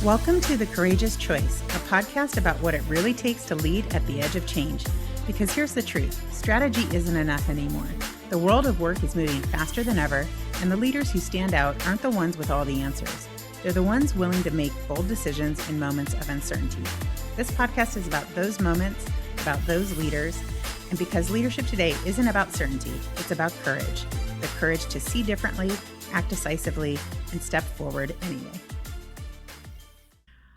Welcome to The Courageous Choice, a podcast about what it really takes to lead at the edge of change. Because here's the truth, strategy isn't enough anymore. The world of work is moving faster than ever, and the leaders who stand out aren't the ones with all the answers. They're the ones willing to make bold decisions in moments of uncertainty. This podcast is about those moments, about those leaders, and because leadership today isn't about certainty, it's about courage. The courage to see differently, act decisively, and step forward anyway.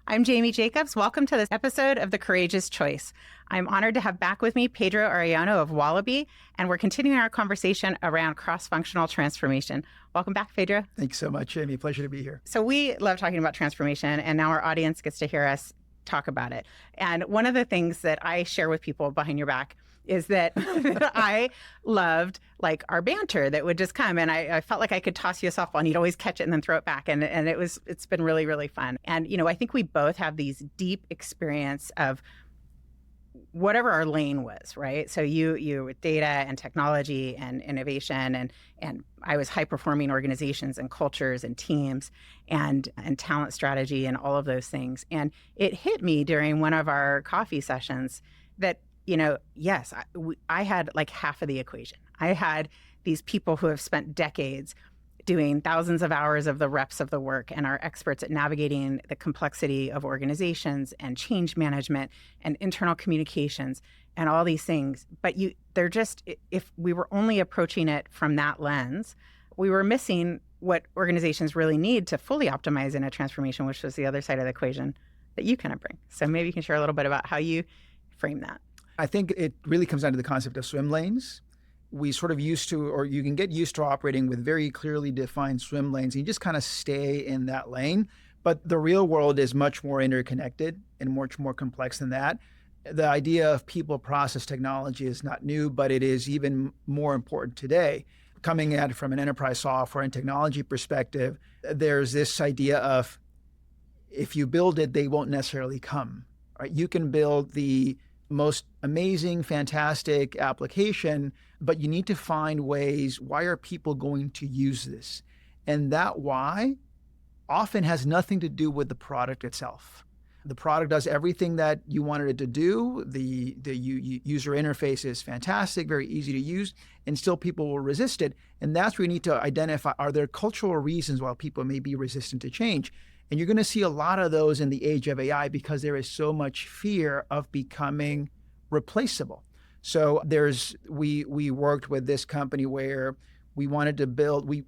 I'm Jamie Jacobs. Welcome to this episode of The Courageous Choice. I'm honored to have back with me Pedro Arellano of Wallaby, and we're continuing our conversation around cross-functional transformation. Welcome back, Pedro. Thanks so much, Jamie. Pleasure to be here. So we love talking about transformation, and now our audience gets to hear us talk about it. And one of the things that I share with people behind your back is that I loved like our banter that would just come, and I felt like I could toss you a softball and you'd always catch it and then throw it back. And it's been really, really fun. And, you know, I think we both have these deep experience of whatever our lane was, right? So you with data and technology and innovation, and I was high performing organizations and cultures and teams and talent strategy and all of those things. And it hit me during one of our coffee sessions that, you know, yes, I had like half of the equation. I had these people who have spent decades doing thousands of hours of the reps of the work and are experts at navigating the complexity of organizations and change management and internal communications and all these things. But they're just, if we were only approaching it from that lens, we were missing what organizations really need to fully optimize in a transformation, which was the other side of the equation that you kind of bring. So maybe you can share a little bit about how you frame that. I think it really comes down to the concept of swim lanes. We sort of used to, or you can get used to operating with very clearly defined swim lanes. And you just kind of stay in that lane. But the real world is much more interconnected and much more complex than that. The idea of people, process, technology is not new, but it is even more important today. Coming at it from an enterprise software and technology perspective, there's this idea of if you build it, they won't necessarily come. Right? You can build the most amazing, fantastic application, but you need to find ways, why are people going to use this? And that why often has nothing to do with the product itself. The product does everything that you wanted it to do. The user interface is fantastic, very easy to use, and still people will resist it. And that's where you need to identify, are there cultural reasons why people may be resistant to change? And you're going to see a lot of those in the age of AI because there is so much fear of becoming replaceable. So we worked with this company where we wanted to build, we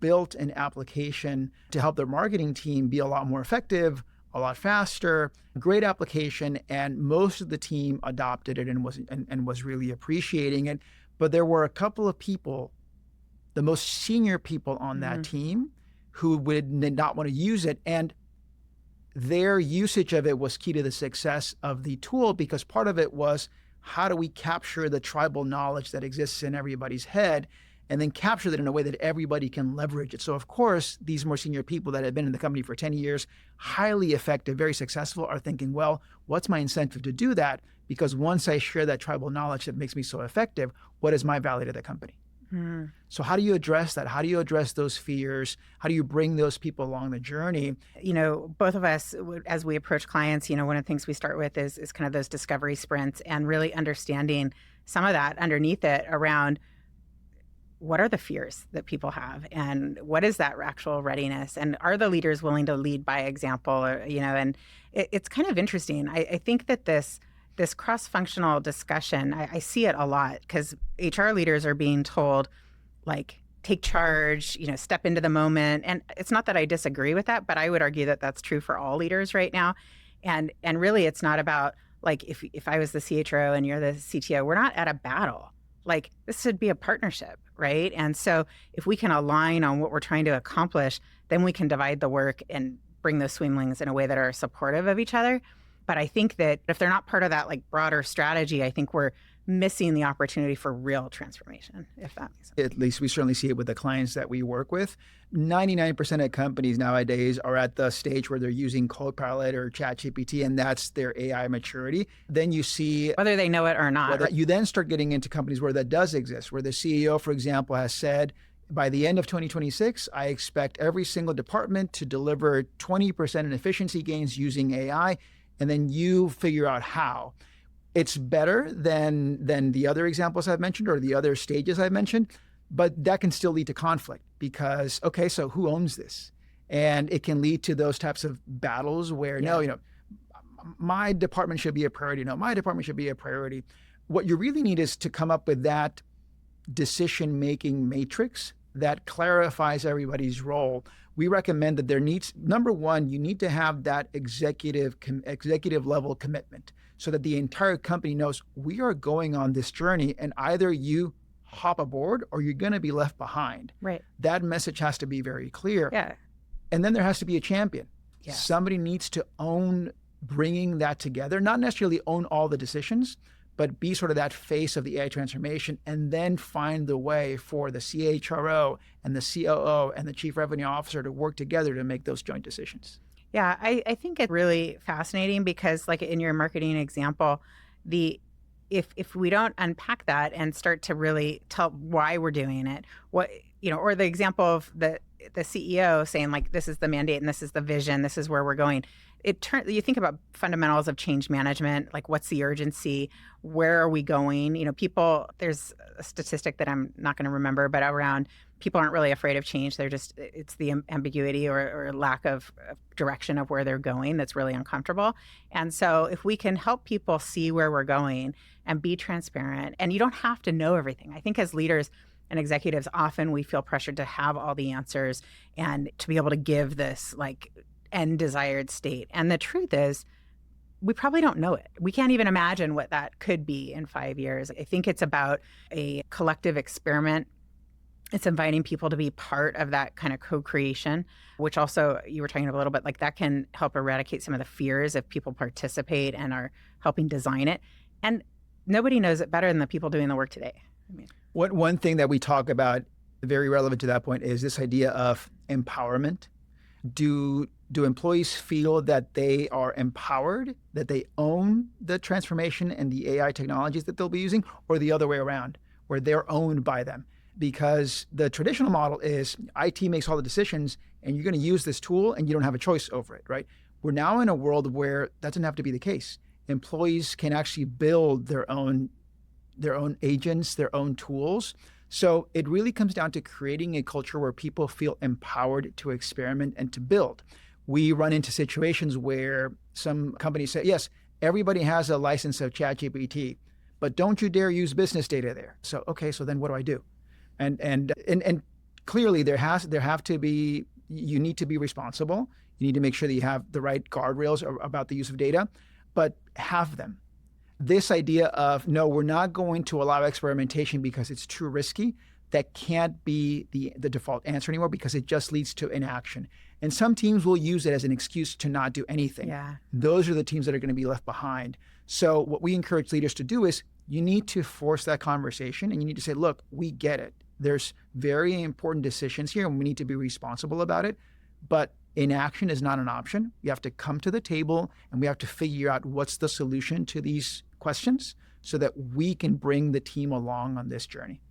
built an application to help their marketing team be a lot more effective, a lot faster, great application, and most of the team adopted it and was really appreciating it. But there were a couple of people, the most senior people on that team, who would not want to use it. And their usage of it was key to the success of the tool because part of it was how do we capture the tribal knowledge that exists in everybody's head and then capture that in a way that everybody can leverage it. So of course, these more senior people that have been in the company for 10 years, highly effective, very successful, are thinking, well, what's my incentive to do that? Because once I share that tribal knowledge that makes me so effective, what is my value to the company? So how do you address that? How do you address those fears? How do you bring those people along the journey? You know, both of us, as we approach clients, you know, one of the things we start with is kind of those discovery sprints and really understanding some of that underneath it around what are the fears that people have and what is that actual readiness? And are the leaders willing to lead by example? Or, you know, and it's kind of interesting. I think that this cross-functional discussion, I see it a lot because HR leaders are being told, like, take charge, you know, step into the moment. And it's not that I disagree with that, but I would argue that that's true for all leaders right now. And really, it's not about, like, if I was the CHRO and you're the CTO, we're not at a battle. Like, this should be a partnership, right? And so if we can align on what we're trying to accomplish, then we can divide the work and bring those swim lanes in a way that are supportive of each other. But I think that if they're not part of that like broader strategy, I think we're missing the opportunity for real transformation, if that makes sense. At least we certainly see it with the clients that we work with. 99% of companies nowadays are at the stage where they're using Copilot or ChatGPT, and that's their AI maturity. Then you see... whether they know it or not. You then start getting into companies where that does exist, where the CEO, for example, has said, by the end of 2026, I expect every single department to deliver 20% in efficiency gains using AI, and then you figure out how. It's better than the other examples I've mentioned or the other stages I've mentioned, but that can still lead to conflict because, okay, so who owns this? And it can lead to those types of battles where, no, my department should be a priority. No, my department should be a priority. What you really need is to come up with that decision-making matrix that clarifies everybody's role. We recommend that there needs, number one, you need to have that executive level commitment so that the entire company knows we are going on this journey and either you hop aboard or you're going to be left behind. Right. That message has to be very clear. Yeah. And then there has to be a champion. Yeah. Somebody needs to own bringing that together, not necessarily own all the decisions, but be sort of that face of the AI transformation and then find the way for the CHRO and the COO and the Chief Revenue Officer to work together to make those joint decisions. Yeah, I think it's really fascinating because like in your marketing example, if we don't unpack that and start to really tell why we're doing it, or the example of the CEO saying like, this is the mandate and this is the vision, this is where we're going. You think about fundamentals of change management, like what's the urgency, where are we going? There's a statistic that I'm not going to remember, but around people aren't really afraid of change. It's the ambiguity or lack of direction of where they're going that's really uncomfortable. And so if we can help people see where we're going and be transparent, and you don't have to know everything. I think as leaders and executives, often we feel pressured to have all the answers and to be able to give this like end desired state. And the truth is, we probably don't know it. We can't even imagine what that could be in 5 years. I think it's about a collective experiment. It's inviting people to be part of that kind of co-creation, which also you were talking a little bit like that can help eradicate some of the fears if people participate and are helping design it. And nobody knows it better than the people doing the work today. One thing that we talk about very relevant to that point is this idea of empowerment. Do employees feel that they are empowered, that they own the transformation and the AI technologies that they'll be using, or the other way around, where they're owned by them? Because the traditional model is IT makes all the decisions and you're going to use this tool and you don't have a choice over it, right? We're now in a world where that doesn't have to be the case. Employees can actually build their own agents, their own tools. So it really comes down to creating a culture where people feel empowered to experiment and to build. We run into situations where some companies say, yes, everybody has a license of ChatGPT, but don't you dare use business data there. So, okay, so then what do I do? And clearly you need to be responsible. You need to make sure that you have the right guardrails about the use of data, but have them. This idea of, no, we're not going to allow experimentation because it's too risky, that can't be the default answer anymore because it just leads to inaction. And some teams will use it as an excuse to not do anything. Yeah. Those are the teams that are going to be left behind. So what we encourage leaders to do is you need to force that conversation and you need to say, look, we get it. There's very important decisions here and we need to be responsible about it. But inaction is not an option. You have to come to the table and we have to figure out what's the solution to these questions so that we can bring the team along on this journey.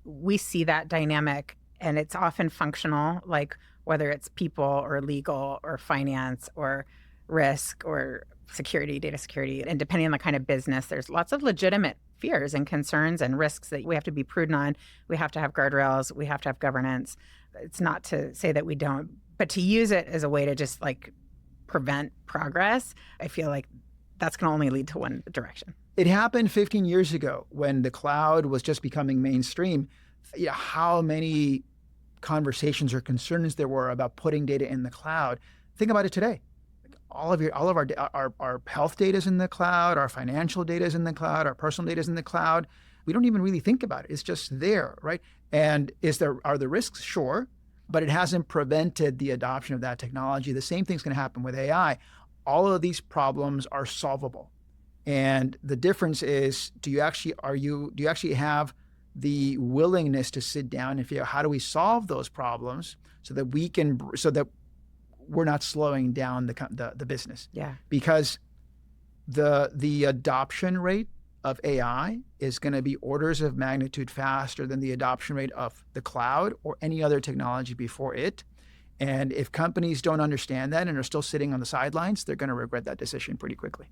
We see that dynamic and it's often functional, like whether it's people or legal or finance or risk or security, data security, and depending on the kind of business, there's lots of legitimate fears and concerns and risks that we have to be prudent on. We have to have guardrails. We have to have governance. It's not to say that we don't, but to use it as a way to just like prevent progress, I feel like that's going to only lead to one direction. It happened 15 years ago when the cloud was just becoming mainstream. How many conversations or concerns there were about putting data in the cloud. Think about it today. All of our health data is in the cloud, our financial data is in the cloud, our personal data is in the cloud. We don't even really think about it. It's just there, right? And are there risks? Sure, but it hasn't prevented the adoption of that technology. The same thing's going to happen with AI. All of these problems are solvable. And the difference is, do you actually have the willingness to sit down and figure out how do we solve those problems so that we're not slowing down the business? Yeah. Because the adoption rate of AI is going to be orders of magnitude faster than the adoption rate of the cloud or any other technology before it. And if companies don't understand that and are still sitting on the sidelines, they're going to regret that decision pretty quickly.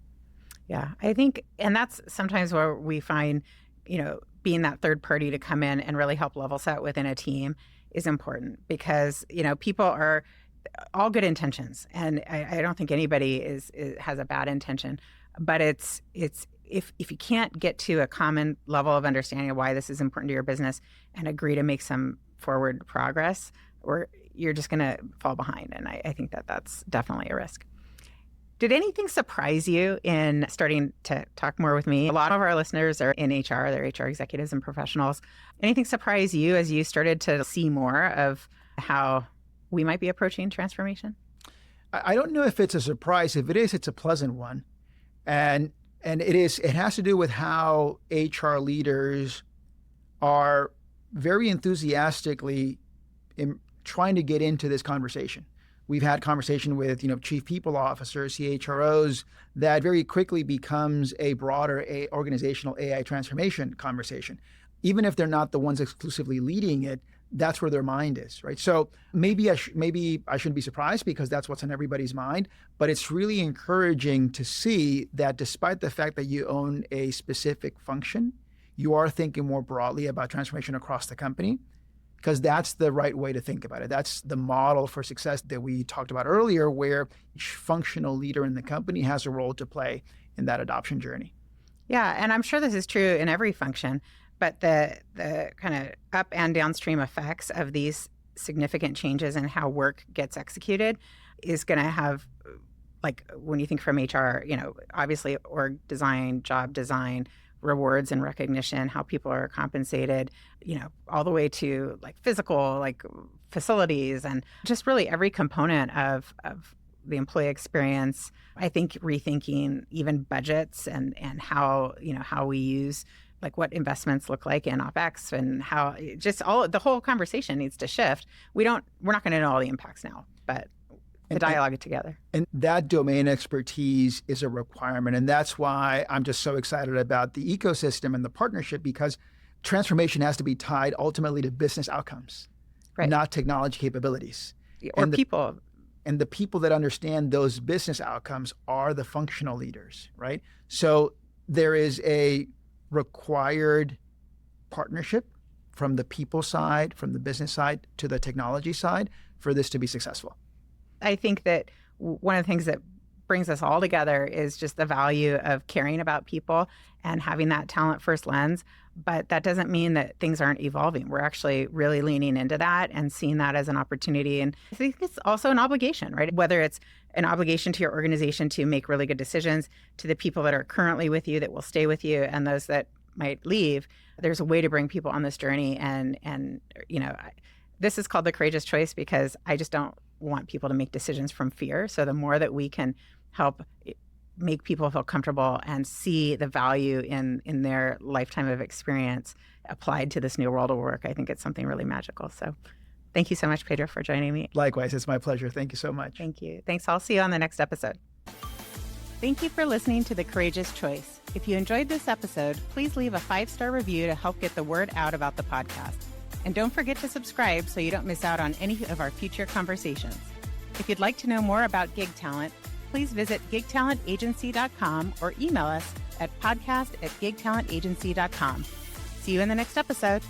Yeah, I think, and that's sometimes where we find, being that third party to come in and really help level set within a team is important because, people are all good intentions. And I don't think anybody has a bad intention, but it's if you can't get to a common level of understanding of why this is important to your business and agree to make some forward progress, or you're just going to fall behind. And I think that that's definitely a risk. Did anything surprise you in starting to talk more with me? A lot of our listeners are in HR, they're HR executives and professionals. Anything surprise you as you started to see more of how we might be approaching transformation? I don't know if it's a surprise. If it is, it's a pleasant one. And it has to do with how HR leaders are very enthusiastically trying to get into this conversation. We've had conversation with, chief people officers, CHROs, that very quickly becomes a broader organizational AI transformation conversation. Even if they're not the ones exclusively leading it, that's where their mind is, right? So maybe I shouldn't be surprised because that's what's on everybody's mind, but it's really encouraging to see that despite the fact that you own a specific function, you are thinking more broadly about transformation across the company, because that's the right way to think about it. That's the model for success that we talked about earlier, where each functional leader in the company has a role to play in that adoption journey. Yeah, and I'm sure this is true in every function, but the kind of up and downstream effects of these significant changes in how work gets executed is going to have, like when you think from HR, obviously org design, job design, rewards and recognition, how people are compensated, all the way to like physical, like facilities, and just really every component of the employee experience. I think rethinking even budgets and how we use, like what investments look like in OpEx and how just the whole conversation needs to shift. We're not going to know all the impacts now, but the dialogue together. And that domain expertise is a requirement. And that's why I'm just so excited about the ecosystem and the partnership, because transformation has to be tied ultimately to business outcomes, right, not technology capabilities. Or people. And the people that understand those business outcomes are the functional leaders, right? So there is a required partnership from the people side, from the business side to the technology side for this to be successful. I think that one of the things that brings us all together is just the value of caring about people and having that talent first lens. But that doesn't mean that things aren't evolving. We're actually really leaning into that and seeing that as an opportunity. And I think it's also an obligation, right? Whether it's an obligation to your organization to make really good decisions, to the people that are currently with you that will stay with you, and those that might leave, there's a way to bring people on this journey. And this is called the courageous choice because I just don't want people to make decisions from fear. So the more that we can help make people feel comfortable and see the value in their lifetime of experience applied to this new world of work, I think it's something really magical. So thank you so much, Pedro, for joining me. Likewise, it's my pleasure. Thank you so much. Thank you. Thanks. I'll see you on the next episode. Thank you for listening to The Courageous Choice. If you enjoyed this episode, please leave a 5-star review to help get the word out about the podcast. And don't forget to subscribe so you don't miss out on any of our future conversations. If you'd like to know more about gig talent, please visit gigtalentagency.com or email us at podcast@gigtalentagency.com. See you in the next episode.